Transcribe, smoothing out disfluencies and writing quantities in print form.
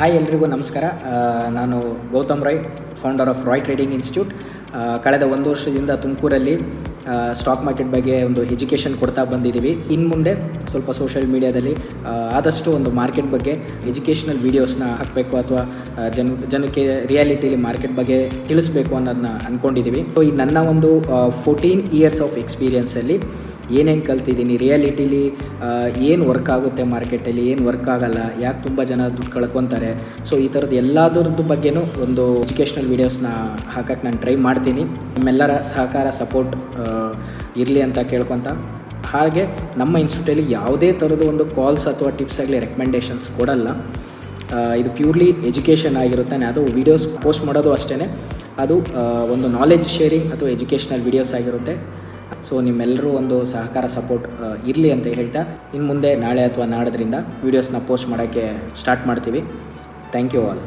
Hi ಎಲ್ರಿಗೂ ನಮಸ್ಕಾರ. ನಾನು Gautam Roy, founder of Roy trading institute. ಕಳೆದ 1 ವರ್ಷದಿಂದ ತುಮಕೂರಲ್ಲಿ ಸ್ಟಾಕ್ ಮಾರ್ಕೆಟ್ ಬಗ್ಗೆ ಒಂದು ಎಜುಕೇಷನ್ ಕೊಡ್ತಾ ಬಂದಿದ್ದೀವಿ. ಇನ್ನು ಮುಂದೆ ಸ್ವಲ್ಪ ಸೋಷಿಯಲ್ ಮೀಡಿಯಾದಲ್ಲಿ ಆದಷ್ಟು ಒಂದು ಮಾರ್ಕೆಟ್ ಬಗ್ಗೆ ಎಜುಕೇಷನಲ್ ವೀಡಿಯೋಸ್ನ ಹಾಕಬೇಕು ಅಥವಾ ಜನಕ್ಕೆ ರಿಯಾಲಿಟಿಲಿ ಮಾರ್ಕೆಟ್ ಬಗ್ಗೆ ತಿಳಿಸ್ಬೇಕು ಅನ್ನೋದನ್ನ ಅಂದ್ಕೊಂಡಿದ್ದೀವಿ. ಸೊ ಈ ನನ್ನ ಒಂದು 14 ಇಯರ್ಸ್ ಆಫ್ ಎಕ್ಸ್ಪೀರಿಯನ್ಸಲ್ಲಿ ಏನೇನು ಕಲ್ತಿದ್ದೀನಿ, ರಿಯಾಲಿಟಿಲಿ ಏನು ವರ್ಕ್ ಆಗುತ್ತೆ ಮಾರ್ಕೆಟಲ್ಲಿ, ಏನು ವರ್ಕ್ ಆಗಲ್ಲ, ಯಾಕೆ ತುಂಬ ಜನ ದುಡ್ಡು ಕಳ್ಕೊತಾರೆ, ಸೊ ಈ ಥರದ್ದು ಎಲ್ಲದರದ್ದು ಬಗ್ಗೆನೂ ಒಂದು ಎಜುಕೇಷ್ನಲ್ ವೀಡಿಯೋಸ್ನ ಹಾಕಕ್ಕೆ ನಾನು ಟ್ರೈ ಮಾಡ್ತೀನಿ. ನಿಮ್ಮೆಲ್ಲರ ಸಹಕಾರ ಸಪೋರ್ಟ್ ಇರಲಿ ಅಂತ ಕೇಳ್ಕೊತ, ಹಾಗೆ ನಮ್ಮ ಇನ್ಸ್ಟಿಟ್ಯೂಟಲ್ಲಿ ಯಾವುದೇ ಥರದ್ದು ಒಂದು ಕಾಲ್ಸ್ ಅಥವಾ ಟಿಪ್ಸ್ ಆಗಲಿ ರೆಕಮೆಂಡೇಷನ್ಸ್ ಕೊಡಲ್ಲ. ಇದು ಪ್ಯೂರ್ಲಿ ಎಜುಕೇಷನ್ ಆಗಿರುತ್ತೆ. ಅದು ವೀಡಿಯೋಸ್ ಪೋಸ್ಟ್ ಮಾಡೋದು ಅಷ್ಟೇ, ಅದು ಒಂದು ನಾಲೆಜ್ ಶೇರಿಂಗ್ ಅಥವಾ ಎಜುಕೇಷ್ನಲ್ ವೀಡಿಯೋಸ್ ಆಗಿರುತ್ತೆ. ಸೊ ನಿಮ್ಮೆಲ್ಲರೂ ಒಂದು ಸಹಕಾರ ಸಪೋರ್ಟ್ ಇರಲಿ ಅಂತ ಹೇಳ್ತಾ, ಇನ್ನು ಮುಂದೆ ನಾಳೆ ಅಥವಾ ನಾಡೋದ್ರಿಂದ ವೀಡಿಯೋಸ್ನ ಪೋಸ್ಟ್ ಮಾಡೋಕ್ಕೆ ಸ್ಟಾರ್ಟ್ ಮಾಡ್ತೀವಿ. Thank you all.